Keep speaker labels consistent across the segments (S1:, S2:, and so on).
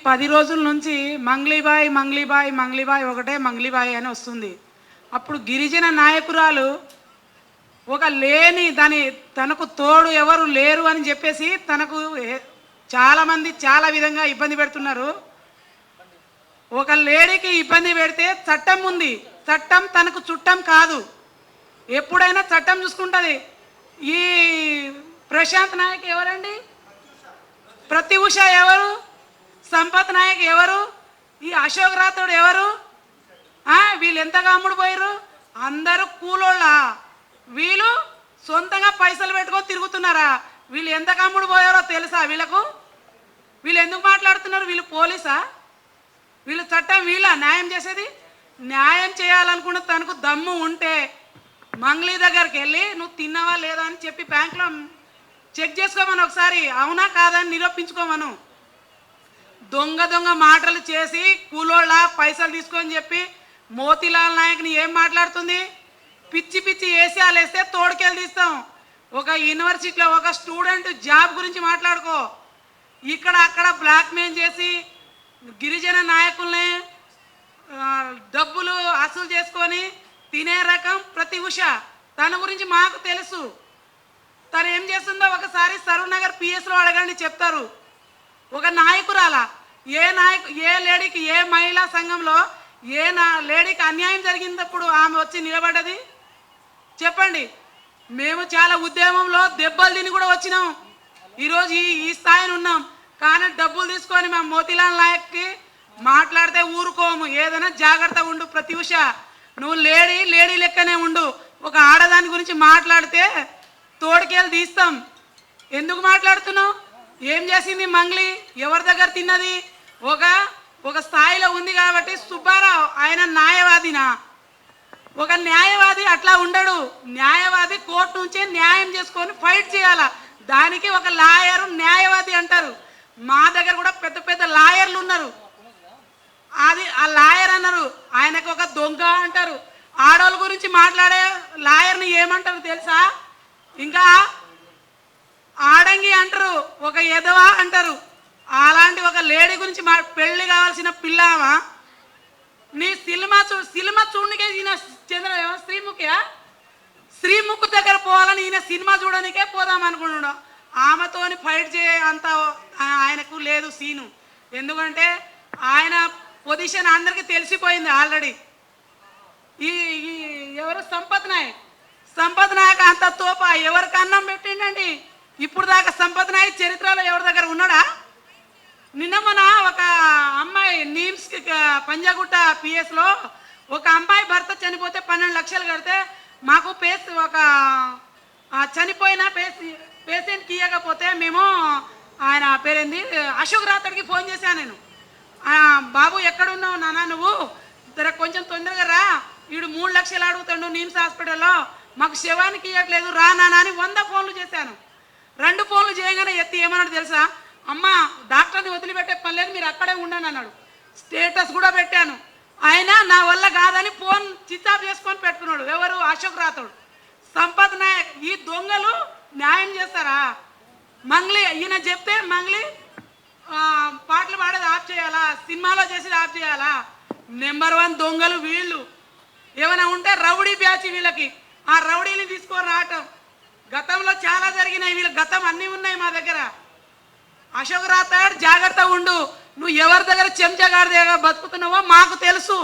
S1: 10 రోజుల నుంచి మంగ్లీబాయ్ మంగ్లీబాయ్ మంగ్లీబాయ్ ఒకటే మంగ్లీబాయ్ అని వస్తుంది. అప్పుడు గిరిజన నాయకురాలు ఒక లేని తనకు తోడు ఎవరు లేరు అని చెప్పేసి తనకు చాలామంది చాలా విధంగా ఇబ్బంది పెడుతున్నారు. ఒక లేడీకి ఇబ్బంది పెడితే చట్టం ఉంది, చట్టం తనకు చుట్టం కాదు, ఎప్పుడైనా చట్టం చూసుకుంటుంది. ఈ ప్రశాంత్ నాయక్ ఎవరండి? ప్రత్యూష ఎవరు? సంపత్ నాయక్ ఎవరు? ఈ అశోక్ రాథోడ్ ఎవరు? వీళ్ళు ఎంతగా అమ్ముడు పోయారు? అందరూ కూలోళ్ళ. వీళ్ళు సొంతంగా పైసలు పెట్టుకొని తిరుగుతున్నారా? వీళ్ళు ఎంతగా అమ్ముడు పోయారో తెలుసా వీళ్ళకు? వీళ్ళు ఎందుకు మాట్లాడుతున్నారు? వీళ్ళు పోలీసా? వీళ్ళు చట్టం వీళ్ళ న్యాయం చేసేది? న్యాయం చేయాలనుకున్న తనకు దమ్ము ఉంటే మంగ్లీ దగ్గరికి వెళ్ళి నువ్వు తిన్నావా లేదా అని చెప్పి బ్యాంకులో చెక్ చేసుకోమను, ఒకసారి అవునా కాదని నిరూపించుకోమను. దొంగ దొంగ మాటలు చేసి కూలోళ్ళ పైసలు తీసుకొని చెప్పి మోతీలాల్ నాయక్ని ఏం మాట్లాడుతుంది? పిచ్చి పిచ్చి ఏసీఆలు వేస్తే తోడుకెళ్ళి తీస్తాం. ఒక యూనివర్సిటీలో ఒక స్టూడెంట్ జాబ్ గురించి మాట్లాడుకో, ఇక్కడ అక్కడ బ్లాక్మెయిల్ చేసి గిరిజన నాయకుల్ని డబ్బులు వసూలు చేసుకొని తినే రకం ప్రత్యూష. తన గురించి మాకు తెలుసు. తను ఏం చేస్తుందో ఒకసారి సరూనగర్ పిఎస్లో అడగండి, చెప్తారు. ఒక నాయకురాల ఏ లేడీకి, ఏ మహిళా సంఘంలో ఏ లేడీకి అన్యాయం జరిగినప్పుడు ఆమె వచ్చి నిలబడ్డది? చెప్పండి. మేము చాలా ఉద్యమంలో దెబ్బలు తిని కూడా వచ్చినాం, ఈరోజు ఈ స్థాయిని ఉన్నాం. కానీ డబ్బులు తీసుకొని మా మోతీలాల్ నాయక్కి మాట్లాడితే ఊరుకోము. ఏదైనా జాగ్రత్త ఉండు ప్రత్యూష, నువ్వు లేడీ లెక్కనే ఉండు. ఒక ఆడదాని గురించి మాట్లాడితే తోడుకెళ్ళి తీస్తాం. ఎందుకు మాట్లాడుతున్నావు? ఏం చేసింది మంగ్లీ? ఎవరి దగ్గర తిన్నది? ఒక స్థాయిలో ఉంది కాబట్టి. సుబ్బారావు ఆయన న్యాయవాదినా? ఒక న్యాయవాది అట్లా ఉండడు. న్యాయవాది కోర్టు నుంచే న్యాయం చేసుకొని ఫైట్ చేయాలా. దానికి ఒక లాయరు న్యాయవాది అంటారు. మా దగ్గర కూడా పెద్ద పెద్ద లాయర్లు ఉన్నారు. అది ఆ లాయర్ అన్నారు. ఆయనకు ఒక దొంగ అంటారు. ఆడవాళ్ళ గురించి మాట్లాడే లాయర్ని ఏమంటారు తెలుసా? ఇంకా ఆడంగి అంటారు, ఒక ఎదవా అంటారు. అలాంటి ఒక లేడీ గురించి పెళ్లి కావాల్సిన పిల్లమా? నీ సినిమా చూడనికే ఈయన శ్రీముఖి దగ్గర పోవాలని ఈయన సినిమా చూడనికే పోదాం అనుకున్నాడు. ఆమెతోని ఫైట్ చేయ అంత ఆయనకు లేదు సీను. ఎందుకంటే ఆయన పొజిషన్ అందరికీ తెలిసిపోయింది ఆల్రెడీ. ఈ ఎవరు? సంపత్ నాయక్ అంత తోప. ఎవరికి అన్నం పెట్టిండండి ఇప్పుడు దాకా? సంపత్ నాయక్ చరిత్రలో ఎవరి దగ్గర ఉన్నాడా? నిన్న మన ఒక అమ్మాయి నీమ్స్కి పంజాగుట్ట పిఎస్లో ఒక అమ్మాయి భర్త చనిపోతే 12 లక్షలు కడితే మాకు ఒక చనిపోయిన పేషెంట్కి ఇవ్వకపోతే మేము ఆయన పేరేంది అశోక్ రాథోడ్కి ఫోన్ చేశాను నేను. బాబు ఎక్కడున్నావు నాన్న, నువ్వు కొంచెం తొందరగా రా, వీడు 3 లక్షలు అడుగుతాడు నిమ్స్ హాస్పిటల్లో, మాకు శవానికి ఇవ్వట్లేదు రా నాన్న అని 100 ఫోన్లు చేశాను. 2 ఫోన్లు చేయగానే ఎత్తి ఏమన్నాడు తెలుసా? అమ్మ డాక్టర్ని వదిలిపెట్టే పని లేదు, మీరు అక్కడే ఉండండి అన్నాడు. స్టేటస్ కూడా పెట్టాను. ఆయన నా వల్ల కాదని ఫోన్ స్విచ్ ఆఫ్ చేసుకొని పెట్టుకున్నాడు. ఎవరు? అశోక్ రాథోడ్, సంపత్ నాయక్. ఈ దొంగలు న్యాయం చేస్తారా? మంగ్లీ ఈయన చెప్తే మంగ్లీ పాటలు పాడేది ఆఫ్ చేయాలా, సినిమాలో చేసేది ఆఫ్ చేయాలా? నెంబర్ 1 దొంగలు వీళ్ళు. ఏమైనా ఉంటే రౌడీ బ్యాచ్ వీళ్ళకి. ఆ రౌడీని తీసుకొని రావటం గతంలో చాలా జరిగినాయి. వీళ్ళ గతం అన్నీ ఉన్నాయి మా దగ్గర. అశోక్ రాథోడ్ జాగ్రత్త ఉండు. నువ్వు ఎవరి దగ్గర చెంచగాడి దగ్గర బతుకుతున్నావో మాకు తెలుసు.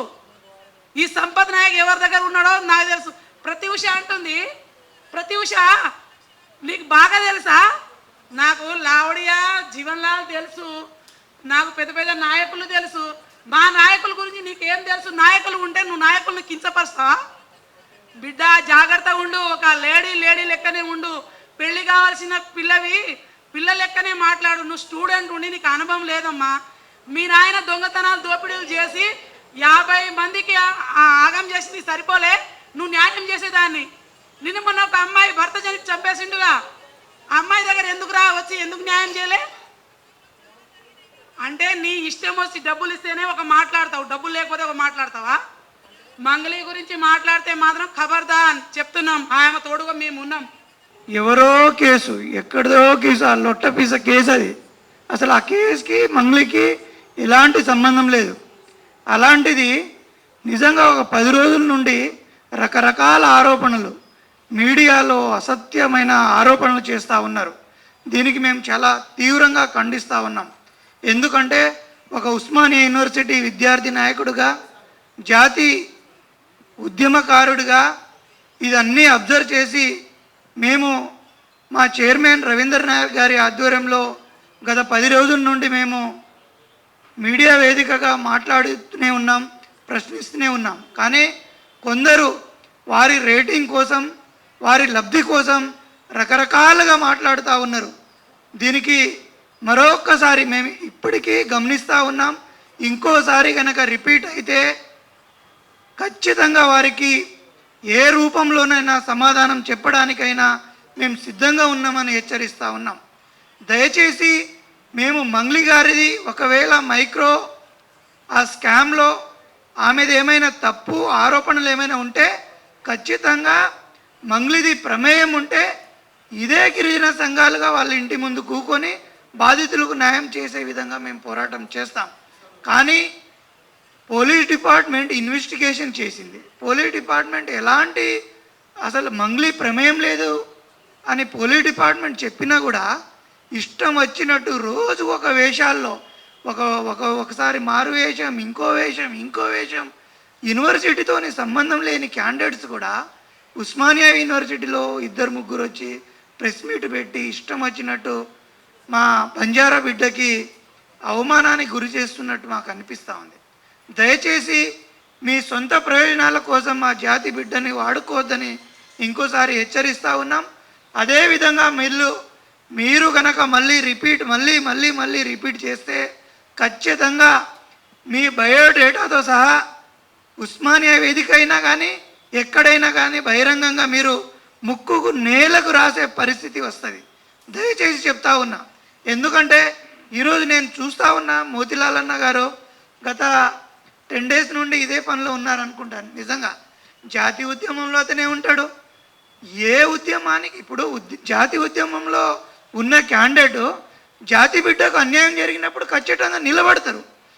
S1: ఈ సంపత్ నాయక్ ఎవరి దగ్గర ఉన్నాడో నాకు తెలుసు. ప్రత్యూష అంటుంది, ప్రత్యూష నీకు బాగా తెలుసా? నాకు లావడియా జీవన్ లాల్ తెలుసు, నాకు పెద్ద పెద్ద నాయకులు తెలుసు. మా నాయకుల గురించి నీకేం తెలుసు? నాయకులు ఉంటే నువ్వు నాయకులను కించపరుస్తావా? బిడ్డ జాగ్రత్త ఉండు. ఒక లేడీ లెక్కనే ఉండు. పెళ్లి కావాల్సిన పిల్ల లెక్కనే మాట్లాడు. నువ్వు స్టూడెంట్ ఉండి నీకు అనుభవం లేదమ్మా. మీ నాయన దొంగతనాలు దోపిడీలు చేసి 50 మందికి ఆగం చేసింది సరిపోలే, నువ్వు న్యాయం చేసేదాన్ని. నిన్న మొన్న ఒక అమ్మాయి భర్త చంపేసిండుగా, ఆ అమ్మాయి దగ్గర ఎందుకు వచ్చి ఎందుకు న్యాయం చేయలే? అంటే నీ ఇష్టం వచ్చి డబ్బులు ఇస్తేనే ఒక మాట్లాడతావు, డబ్బులు లేకపోతే ఒక మాట్లాడతావా? మంగళి గురించి మాట్లాడితే మాత్రం ఖబర్దార్ చెప్తున్నాం. ఆమె తోడుగా మేము ఉన్నాం.
S2: ఎవరో కేసు, ఎక్కడదో కేసు, ఆ లొట్ట పీస కేసు అది. అసలు ఆ కేసుకి మంగళికి ఎలాంటి సంబంధం లేదు. అలాంటిది నిజంగా ఒక 10 రోజుల నుండి రకరకాల ఆరోపణలు మీడియాలో అసత్యమైన ఆరోపణలు చేస్తూ ఉన్నారు. దీనికి మేము చాలా తీవ్రంగా ఖండిస్తూ ఉన్నాం. ఎందుకంటే ఒక ఉస్మానియా యూనివర్సిటీ విద్యార్థి నాయకుడిగా, జాతి ఉద్యమకారుడిగా ఇదన్నీ అబ్జర్వ్ చేసి మేము మా చైర్మన్ రవీంద్రనాథ్ గారి ఆధ్వర్యంలో గత 10 రోజుల నుండి మేము మీడియా వేదికగా మాట్లాడుతూనే ఉన్నాం, ప్రశ్నిస్తూనే ఉన్నాం. కానీ కొందరు వారి రేటింగ్ కోసం, వారి లబ్ధి కోసం రకరకాలుగా మాట్లాడుతూ ఉన్నారు. దీనికి మరొక్కసారి మేము ఇప్పటికీ గమనిస్తూ ఉన్నాం. ఇంకోసారి కనుక రిపీట్ అయితే ఖచ్చితంగా వారికి ఏ రూపంలోనైనా సమాధానం చెప్పడానికైనా మేము సిద్ధంగా ఉన్నామని హెచ్చరిస్తూ ఉన్నాం. దయచేసి మేము మంగ్లీ గారిది ఒకవేళ మైక్రో ఆ స్కామ్లో ఆమెది ఏమైనా తప్పు ఆరోపణలు ఏమైనా ఉంటే ఖచ్చితంగా మంగ్లీది ప్రమేయం ఉంటే ఇదే గిరిజన సంఘాలుగా వాళ్ళ ఇంటి ముందు కూకొని బాధితులకు న్యాయం చేసే విధంగా మేము పోరాటం చేస్తాం. కానీ పోలీస్ డిపార్ట్మెంట్ ఇన్వెస్టిగేషన్ చేసింది. పోలీస్ డిపార్ట్మెంట్ ఎలాంటి అసలు మంగ్లీ ప్రమేయం లేదు అని పోలీస్ డిపార్ట్మెంట్ చెప్పినా కూడా ఇష్టం వచ్చినట్టు రోజు ఒక వేషాల్లో ఒకసారి మారు వేషం, ఇంకో వేషం యూనివర్సిటీతోని సంబంధం లేని క్యాండిడేట్స్ కూడా ఉస్మానియా యూనివర్సిటీలో 2-3 వచ్చి ప్రెస్ మీట్ పెట్టి ఇష్టం వచ్చినట్టు మా బంజారా బిడ్డకి అవమానానికి గురి చేస్తున్నట్టు మాకు అనిపిస్తూ ఉంది. దయచేసి మీ సొంత ప్రయోజనాల కోసం మా జాతి బిడ్డని వాడుకోవద్దని ఇంకోసారి హెచ్చరిస్తూ ఉన్నాం. అదేవిధంగా మీరు కనుక మళ్ళీ రిపీట్ చేస్తే ఖచ్చితంగా మీ బయోడేటాతో సహా ఉస్మానియా వేదిక అయినా కానీ ఎక్కడైనా కానీ బహిరంగంగా మీరు ముక్కుకు నేలకు రాసే పరిస్థితి వస్తుంది. దయచేసి చెప్తా ఉన్నా. ఎందుకంటే ఈరోజు నేను చూస్తూ ఉన్నా మోతిలాల్ అన్న గారు గత 10 డేస్ నుండి ఇదే పనిలో ఉన్నారనుకుంటాను. నిజంగా జాతి ఉద్యమంలో అతనే ఉంటాడు. ఏ ఉద్యమానికి ఇప్పుడు జాతి ఉద్యమంలో ఉన్న క్యాండిడేట్ జాతి బిడ్డకు అన్యాయం జరిగినప్పుడు ఖచ్చితంగా నిలబడతారు.